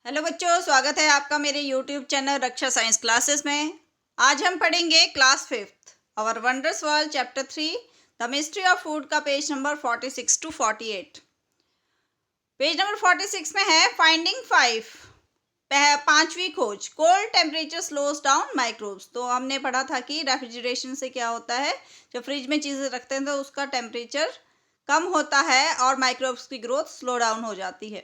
Hello बच्चों, स्वागत है आपका मेरे YouTube channel Raksha science classes में। आज हम पढ़ेंगे class 5th our wonders world chapter 3 the mystery of food का page number 46 to 48। Page number 46 में है फाइंडिंग 5, पांचवी खोज, cold temperature slows down microbes. तो हमने पढ़ा था कि रेफ्रिजरेशन से क्या होता है, जब फ्रिज में चीज़ें रखते हैं तो उसका टेम्परेचर कम होता है और माइक्रोब्स की ग्रोथ स्लो डाउन हो जाती है।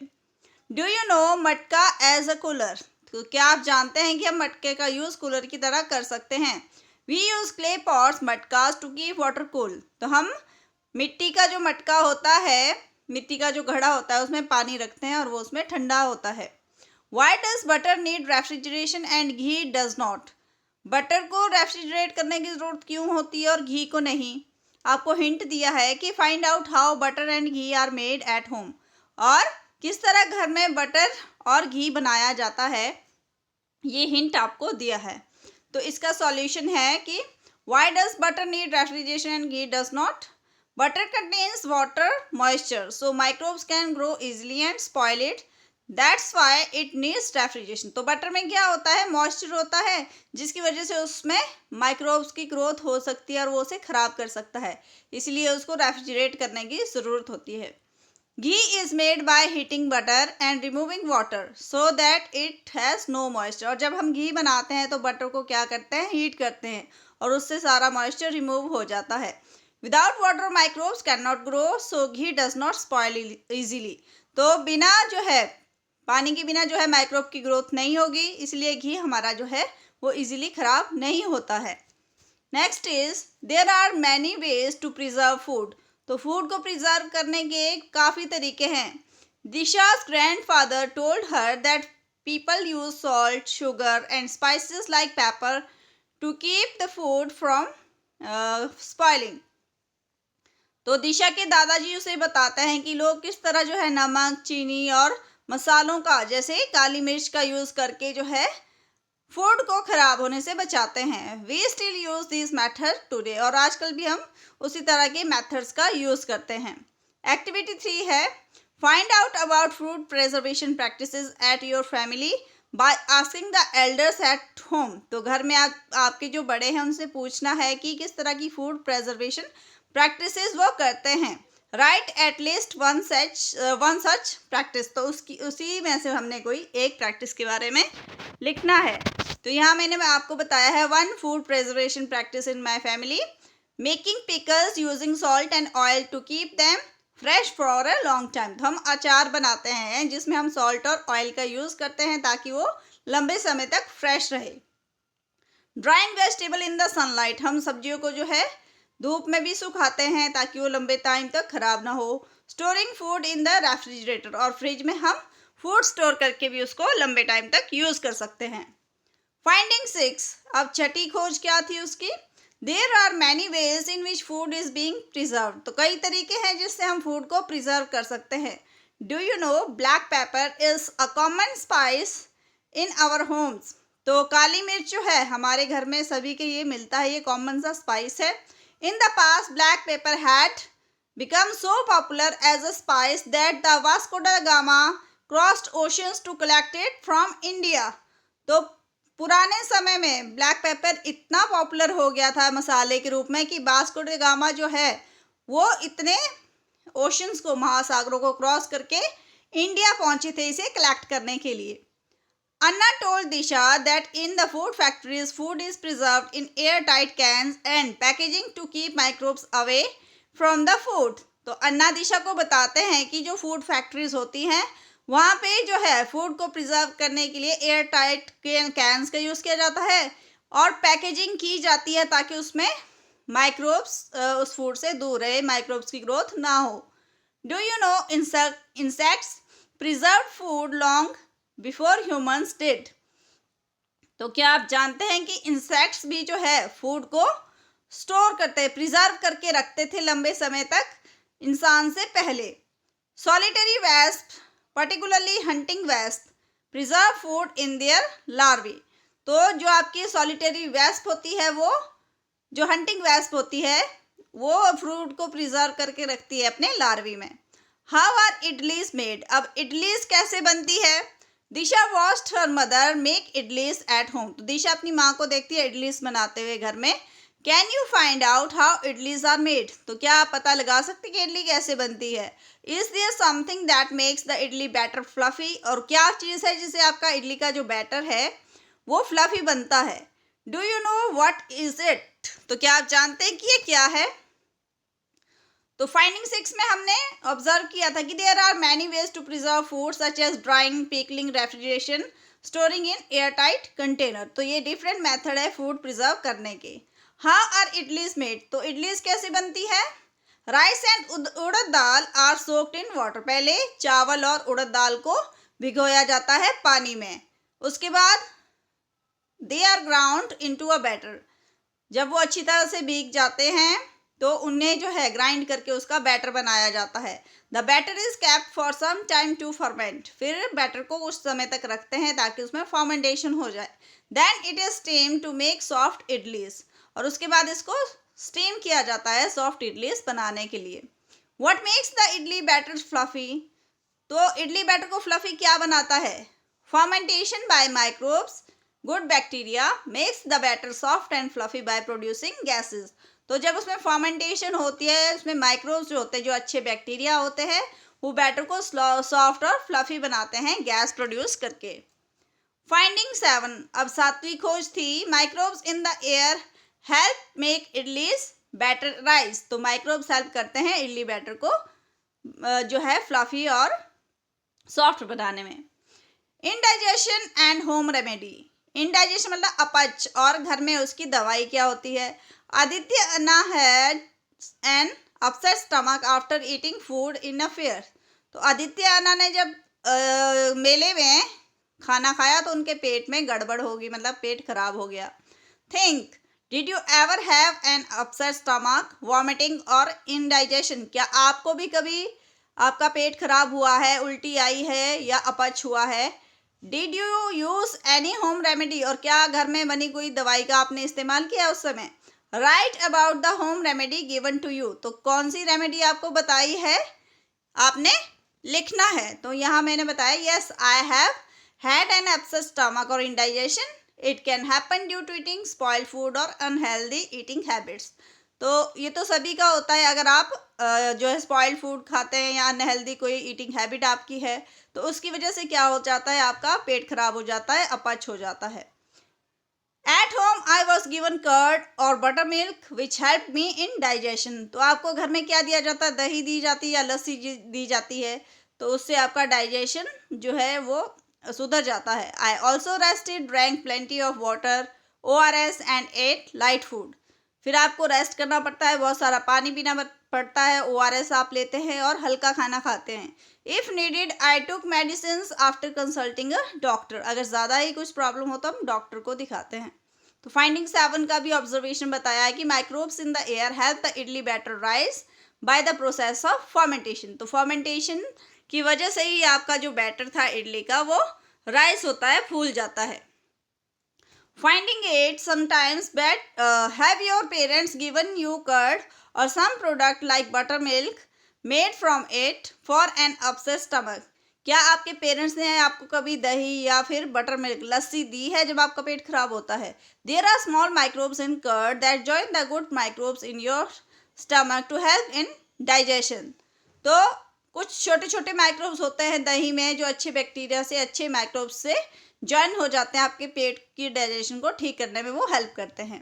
डू यू नो मटका एज अ कूलर? तो क्या आप जानते हैं कि हम मटके का यूज़ कूलर की तरह कर सकते हैं। वी यूज़ क्ले पॉट्स मटकास टू कीप वाटर कूल। तो हम मिट्टी का जो मटका होता है, मिट्टी का जो घड़ा होता है, उसमें पानी रखते हैं और वो उसमें ठंडा होता है। Why does butter need refrigeration and ghee does not? Butter को रेफ्रिजरेट करने की ज़रूरत क्यों होती है और घी को नहीं? आपको हिंट दिया है कि find out how butter and ghee are made at home, और किस तरह घर में बटर और घी बनाया जाता है, ये हिंट आपको दिया है। तो इसका सॉल्यूशन है कि why does butter need refrigeration and ghee does not? Butter contains water moisture so microbes can grow easily and spoil it, that's why it needs refrigeration. तो बटर में क्या होता है, मॉइस्चर होता है, जिसकी वजह से उसमें माइक्रोब्स की ग्रोथ हो सकती है और वो उसे खराब कर सकता है, इसलिए उसको रेफ्रिजरेट करने की ज़रूरत होती है। Ghee is made by heating butter and removing water so that it has no moisture। और जब हम घी बनाते हैं तो बटर को क्या करते हैं, हीट करते हैं और उससे सारा मॉइस्चर रिमूव हो जाता है। Without water microbes can not grow so ghee does not spoil easily. तो बिना जो है, पानी के बिना जो है माइक्रोब की ग्रोथ नहीं होगी, इसलिए घी हमारा जो है वो इजीली खराब नहीं होता है। Next is there are many ways to preserve food. तो फूड को प्रिजर्व करने के काफ़ी तरीके हैं। दिशा's grandfather told her that people use salt, sugar and spices like pepper to keep the food from spoiling। तो दिशा के दादाजी उसे बताते हैं कि लोग किस तरह जो है नमक, चीनी और मसालों का, जैसे काली मिर्च का यूज़ करके जो है फूड को खराब होने से बचाते हैं। We still use this method today. और आजकल भी हम उसी तरह के मेथड्स का यूज करते हैं। एक्टिविटी 3 है find out about food preservation practices at your family by asking the elders eight home. तो घर में आपके जो बड़े हैं उनसे पूछना है कि किस तरह की फूड प्रिजर्वेशन प्रैक्टिसेस वो करते हैं। Right at least one such practice. तो उसी में से हमने कोई एक प्रैक्टिस के बारे में लिखना है। तो यहाँ मैंने आपको बताया है one food preservation practice in my family, making pickles using salt and oil to keep them fresh for a long time. तो हम अचार बनाते हैं जिसमें हम सॉल्ट और ऑयल का यूज़ करते हैं ताकि वो लंबे समय तक फ्रेश रहे। Drawing vegetable in the sunlight. हम सब्जियों को जो है धूप में भी सुखाते हैं ताकि वो लंबे टाइम तक खराब ना हो। Storing food in the refrigerator. और फ्रिज में हम फूड स्टोर करके भी उसको लंबे टाइम तक यूज़ कर सकते हैं। फाइंडिंग 6, अब छठी खोज क्या थी उसकी। There are many ways in which food is being preserve. तो कई तरीके हैं जिससे हम फूड को प्रिजर्व कर सकते हैं। Do you know black pepper is a common spice in our homes. तो काली मिर्च जो है हमारे घर में सभी के ये मिलता है, ये कॉमन सा स्पाइस है। In the past black pepper had become so popular as a spice that the Vasco da Gama crossed oceans to collect it from India। तो पुराने समय में ब्लैक पेपर इतना पॉपुलर हो गया था मसाले के रूप में कि वास्को डा गामा जो है वो इतने ओशंस को, महासागरों को क्रॉस करके इंडिया पहुंचे थे इसे कलेक्ट करने के लिए। Anna told Disha that in the food factories, food is preserved in airtight cans and packaging to keep microbes away from the food। तो अन्ना दिशा को बताते हैं कि जो फूड फैक्ट्रीज होती हैं वहाँ पे जो है फूड को प्रिजर्व करने के लिए एयर टाइट कैंस का यूज़ किया जाता है और पैकेजिंग की जाती है ताकि उसमें माइक्रोब्स उस फूड से दूर रहे, माइक्रोब्स की ग्रोथ ना हो। Do you no insects preserve food long before humans did. तो क्या आप जानते हैं कि इंसेक्ट्स भी जो है फूड को स्टोर करते, प्रिजर्व करके रखते थे लंबे समय तक इंसान से पहले। Solitary wasp particularly hunting wasp preserve food in their larvae. तो जो आपकी सॉलिटरी वेस्प होती है, वो जो हंटिंग वेस्प होती है वो फ्रूट को प्रिजर्व करके रखती है अपने लार्वी में। How are idlis made. अब इडलीज कैसे बनती है। Disha watched her mother make idlis at home. तो दिशा अपनी माँ को देखती है इडलीज बनाते हुए घर में। Can you find out how idlis are made. तो क्या आप पता लगा सकते कि इडली कैसे बनती है। Is there something that makes the idli batter fluffy. और क्या चीज़ है जिससे आपका इडली का जो बैटर है वो फ्लफी बनता है। Do you know what is it. तो क्या आप जानते हैं कि ये क्या है। तो फाइंडिंग 6 में हमने ऑब्जर्व किया था कि there are many ways to preserve food such as drying, pickling, refrigeration, storing in air tight container. तो ये डिफरेंट मेथड है फूड प्रिजर्व करने के। How are idlis made. तो इडलीज कैसे बनती है। Rice and urad dal are soaked in water. पहले चावल और उड़द दाल को भिगोया जाता है पानी में। उसके बाद they are ground into a batter. जब वो अच्छी तरह से भीग जाते हैं तो उन्हें जो है ग्राइंड करके उसका बैटर बनाया जाता है। The batter is kept for some time to ferment. फिर बैटर को कुछ समय तक रखते हैं ताकि उसमें फर्मेंटेशन हो जाए। Then it is steam to make soft idlis. और उसके बाद इसको स्टीम किया जाता है सॉफ्ट इडलीज बनाने के लिए। What makes the idli batter fluffy. तो इडली बैटर को फ्लफी क्या बनाता है। Fermentation by microbes, good bacteria makes the batter soft and fluffy by producing gases. तो जब उसमें फर्मेंटेशन होती है उसमें माइक्रोब्स जो होते हैं, जो अच्छे बैक्टीरिया होते हैं, वो बैटर को सॉफ्ट और फ्लफी बनाते हैं गैस प्रोड्यूस करके। फाइंडिंग 7, अब 7वीं खोज थी। Microbes in the air help make idlis batter rise. तो माइक्रोब्स हेल्प करते हैं इडली बैटर को जो है फ्लफी और सॉफ्ट बनाने में। Indigestion and home remedy. Indigestion मतलब अपच, और घर में उसकी दवाई क्या होती है। Aditya Anna had an upset stomach after eating food in a fair. तो आदित्य अन्ना ने जब मेले में खाना खाया तो उनके पेट में गड़बड़ होगी, मतलब पेट खराब हो गया। Think, did you ever have an upset stomach, vomiting और इंडाइजेशन। क्या आपको भी कभी आपका पेट खराब हुआ है, उल्टी आई है या अपच हुआ है। Did you use any home remedy. और क्या घर में बनी कोई दवाई का आपने इस्तेमाल किया उस समय। Write about the home remedy given to you. तो कौन सी रेमेडी आपको बताई है आपने लिखना है। तो यहाँ मैंने बताया yes I have had an upset stomach और indigestion. It can happen due to eating spoiled food और अनहेल्दी ईटिंग हैबिट्स। तो ये तो सभी का होता है, अगर आप जो है स्पॉइल्ड फूड खाते हैं या अनहेल्दी कोई ईटिंग हैबिट आपकी है तो उसकी वजह से क्या हो जाता है, आपका पेट खराब हो जाता है, अपच हो जाता है। At home I was given curd और buttermilk which help me in digestion. तो आपको घर में क्या दिया जाता है, दही दी जाती है या लस्सी दी जाती है, तो उससे आपका डाइजेशन जो है वो सुधर जाता है। I also rested, drank plenty of water, ORS and ate light food. फिर आपको रेस्ट करना पड़ता है, बहुत सारा पानी पीना पड़ता है, ORS आप लेते हैं और हल्का खाना खाते हैं। If needed I took medicine after consulting a doctor. अगर ज़्यादा ही कुछ प्रॉब्लम हो तो हम डॉक्टर को दिखाते हैं। तो फाइंडिंग 7 का भी ऑब्जर्वेशन बताया है कि microbes in the air help the idli batter rise by the process of fermentation. तो फर्मेंटेशन की वजह से ही आपका जो बैटर था इडली का वो राइस होता है, फूल जाता है। Finding 8, sometimes but have your parents given you curd or some product like buttermilk made from it for an upset stomach। क्या आपके पेरेंट्स ने आपको कभी दही या फिर बटर मिल्क लस्सी दी है जब आपका पेट खराब होता है। There are small microbes in curd that join the good microbes in your stomach to help in digestion. तो कुछ छोटे छोटे माइक्रोब्स होते हैं दही में जो अच्छे बैक्टीरिया से, अच्छे माइक्रोब्स से जॉइन हो जाते हैं, आपके पेट की डाइजेशन को ठीक करने में वो हेल्प करते हैं।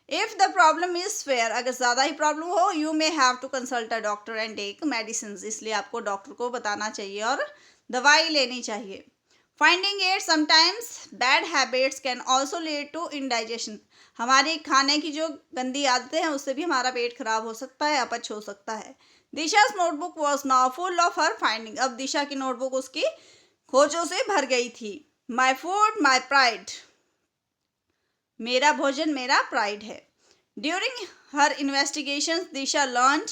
If the problem is fair, अगर ज़्यादा ही प्रॉब्लम हो, you may have to consult a doctor and take medicine. इसलिए आपको डॉक्टर को बताना चाहिए और दवाई लेनी चाहिए। Finding 8, sometimes bad habits can also lead to indigestion. हमारी खाने की जो गंदी आदतें हैं उससे भी हमारा पेट खराब हो सकता है, अपच हो सकता है। Disha's notebook was now full of her finding. अब दिशा की नोटबुक उसकी खोजों से भर गई थी। माई फूड माई प्राइड, मेरा भोजन मेरा प्राइड है। During her investigation Disha learned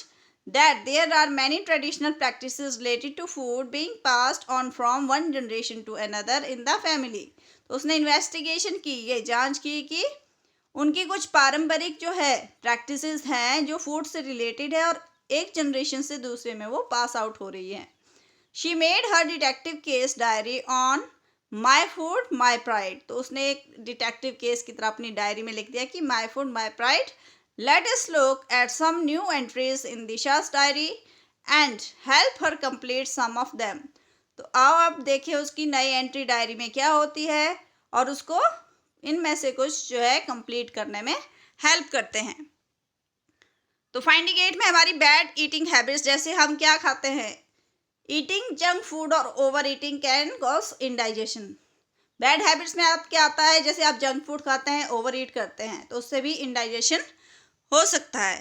that there are many traditional practices related to food being passed on from one generation to another in the family। तो उसने इन्वेस्टिगेशन की, ये जांच की कि उनकी कुछ पारंपरिक जो है प्रैक्टिसेस हैं जो फूड से रिलेटेड है और एक जनरेशन से दूसरे में वो पास आउट हो रही है। She made her detective case diary on my food my pride. तो उसने एक डिटेक्टिव केस की तरह अपनी डायरी में लिख दिया कि my food my pride. Let us look at some new entries in Disha's diary and help her complete some of them. तो आओ अब देखें उसकी नई एंट्री डायरी में क्या होती है और उसको इनमें से कुछ जो है कंप्लीट करने में हेल्प करते हैं। तो फाइंडिंग 8 में हमारी बैड ईटिंग हैबिट्स, जैसे हम क्या खाते हैं, ईटिंग जंक फूड और over eating can cause indigestion. Bad habits में आप क्या आता है, जैसे आप जंक फूड खाते हैं, ओवर ईट करते हैं, तो उससे भी इंडाइजेशन हो सकता है।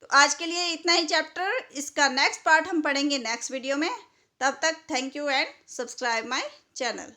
तो आज के लिए इतना ही चैप्टर, इसका नेक्स्ट पार्ट हम पढ़ेंगे नेक्स्ट वीडियो में। तब तक thank you and subscribe my channel.